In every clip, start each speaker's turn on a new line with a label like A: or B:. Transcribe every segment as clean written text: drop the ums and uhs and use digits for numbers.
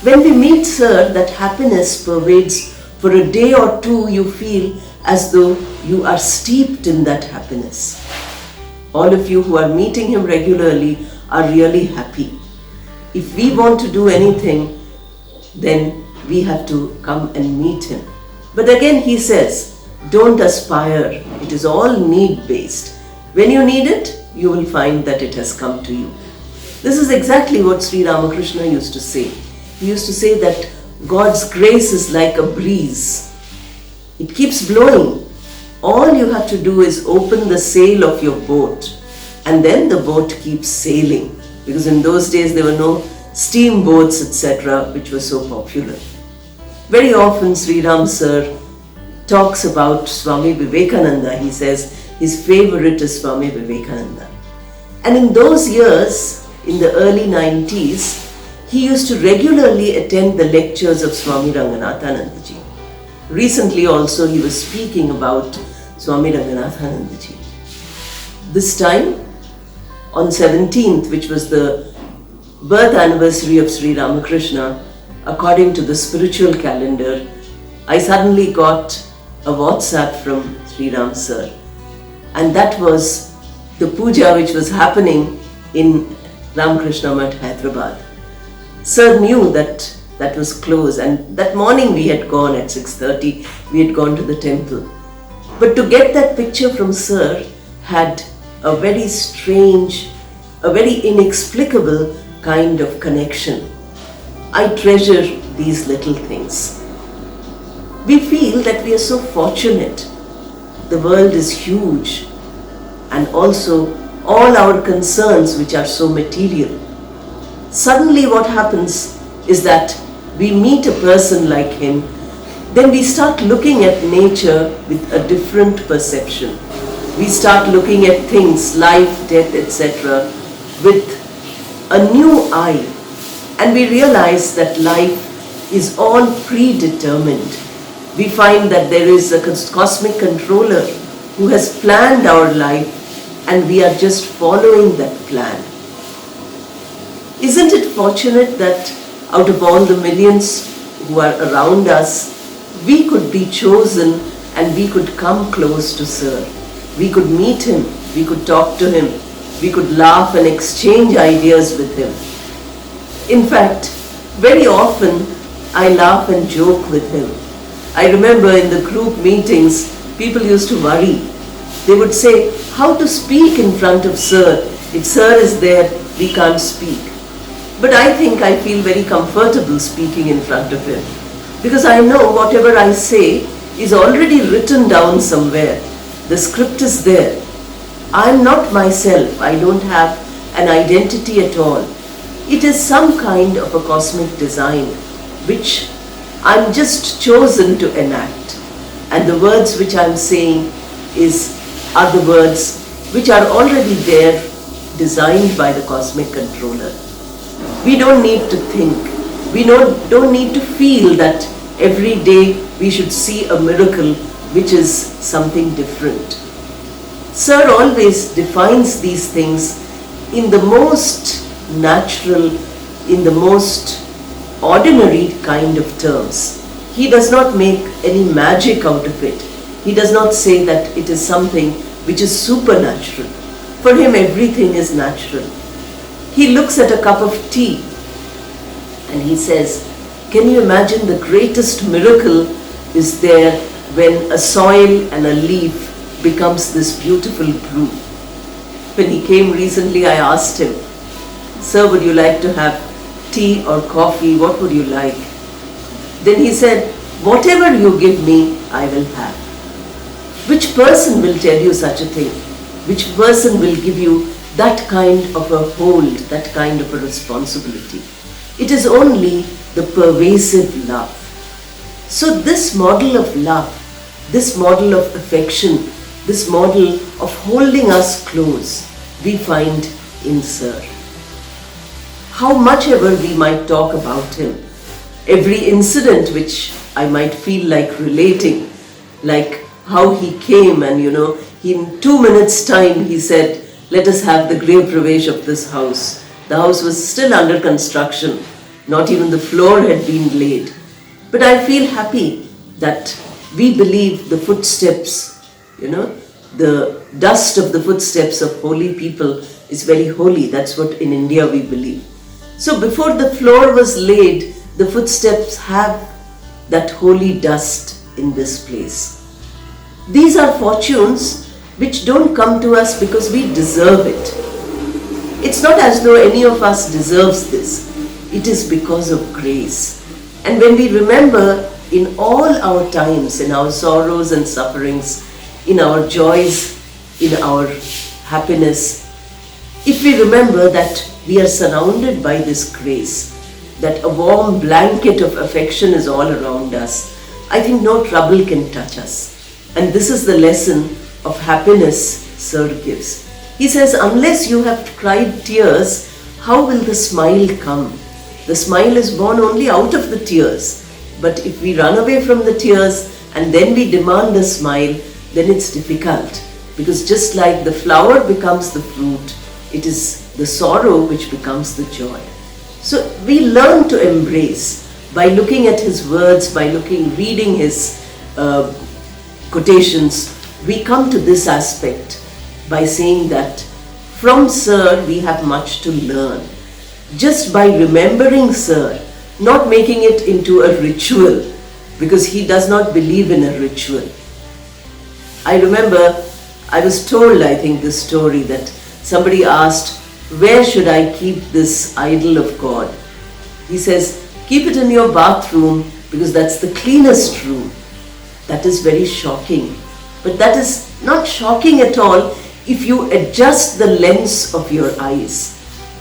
A: When we meet Sir, that happiness pervades. For a day or two, you feel as though you are steeped in that happiness. All of you who are meeting him regularly are really happy. If we want to do anything, then we have to come and meet him. But again he says, don't aspire. It is all need-based. When you need it, you will find that it has come to you. This is exactly what Sri Ramakrishna used to say. He used to say that God's grace is like a breeze. It keeps blowing. All you have to do is open the sail of your boat, and then the boat keeps sailing. Because in those days there were no steamboats, etc., which were so popular. Very often SriRam Sir talks about Swami Vivekananda. He says his favorite is Swami Vivekananda. And in those years, in the early 90s, he used to regularly attend the lectures of Swami Ranganathanandaji. Recently also he was speaking about Swami Ranganathanandaji. This time, on 17th, which was the birth anniversary of Sri Ramakrishna, according to the spiritual calendar, I suddenly got a WhatsApp from SriRam Sir. And that was the puja which was happening in Ramakrishna Math, Hyderabad. Sir knew that that was closed, and that morning we had gone at 6:30, we had gone to the temple. But to get that picture from Sir had a very strange, a very inexplicable kind of connection. I treasure these little things. We feel that we are so fortunate. The world is huge, and also all our concerns which are so material. Suddenly what happens is that we meet a person like him, then we start looking at nature with a different perception. We start looking at things, life, death, etc., with a new eye, and we realize that life is all predetermined. We find that there is a cosmic controller who has planned our life, and we are just following that plan. Isn't it fortunate that out of all the millions who are around us, we could be chosen and we could come close to Sir. We could meet him, we could talk to him, we could laugh and exchange ideas with him. In fact, very often I laugh and joke with him. I remember in the group meetings, people used to worry. They would say, how to speak in front of Sir? If Sir is there, we can't speak. But I think I feel very comfortable speaking in front of him, because I know whatever I say is already written down somewhere. The script is there. I'm not myself. I don't have an identity at all. It is some kind of a cosmic design which I'm just chosen to enact. And the words which I'm saying are the words which are already there, designed by the cosmic controller. We don't need to think. We don't need to feel that every day we should see a miracle which is something different. Sir always defines these things in the most natural, in the most ordinary kind of terms. He does not make any magic out of it. He does not say that it is something which is supernatural. For him, everything is natural. He looks at a cup of tea and he says, can you imagine the greatest miracle is there when a soil and a leaf becomes this beautiful brew. When he came recently, I asked him, Sir, would you like to have tea or coffee? What would you like? Then he said, whatever you give me, I will have. Which person will tell you such a thing? Which person will give you that kind of a hold, that kind of a responsibility? It is only the pervasive love. So this model of love, this model of affection, this model of holding us close, we find in Sir. How much ever we might talk about him, every incident which I might feel like relating, like how he came and in 2 minutes time he said, let us have the grave pravesh of this house. The house was still under construction. Not even the floor had been laid. But I feel happy that we believe the footsteps, the dust of the footsteps of holy people is very holy. That's what in India we believe. So before the floor was laid, the footsteps have that holy dust in this place. These are fortunes which don't come to us because we deserve it. It's not as though any of us deserves this. It is because of grace. And when we remember in all our times, in our sorrows and sufferings, in our joys, in our happiness, if we remember that we are surrounded by this grace, that a warm blanket of affection is all around us, I think no trouble can touch us. And this is the lesson of happiness Sir gives. He says, unless you have cried tears, how will the smile come? The smile is born only out of the tears. But if we run away from the tears and then we demand a smile, then it's difficult. Because just like the flower becomes the fruit, it is the sorrow which becomes the joy. So we learn to embrace by looking at his words, by reading his quotations. We come to this aspect by saying that from Sir we have much to learn. Just by remembering Sir, not making it into a ritual, because he does not believe in a ritual. I remember I was told, I think, this story that somebody asked, where should I keep this idol of God? He says, keep it in your bathroom because that's the cleanest room. That is very shocking. But that is not shocking at all if you adjust the lens of your eyes.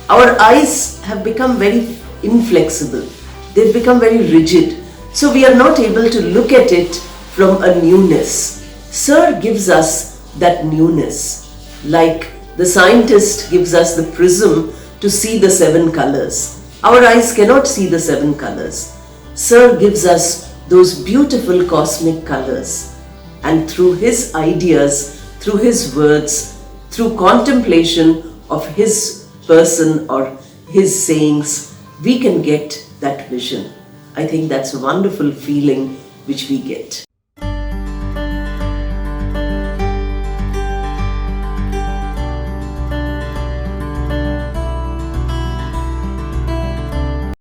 A: Our eyes have become very inflexible. They've become very rigid. So we are not able to look at it from a newness. Sir gives us that newness. Like the scientist gives us the prism to see the 7 colors. Our eyes cannot see the 7 colors. Sir gives us those beautiful cosmic colors. And through his ideas, through his words, through contemplation of his person or his sayings, we can get that vision. I think that's a wonderful feeling which we get.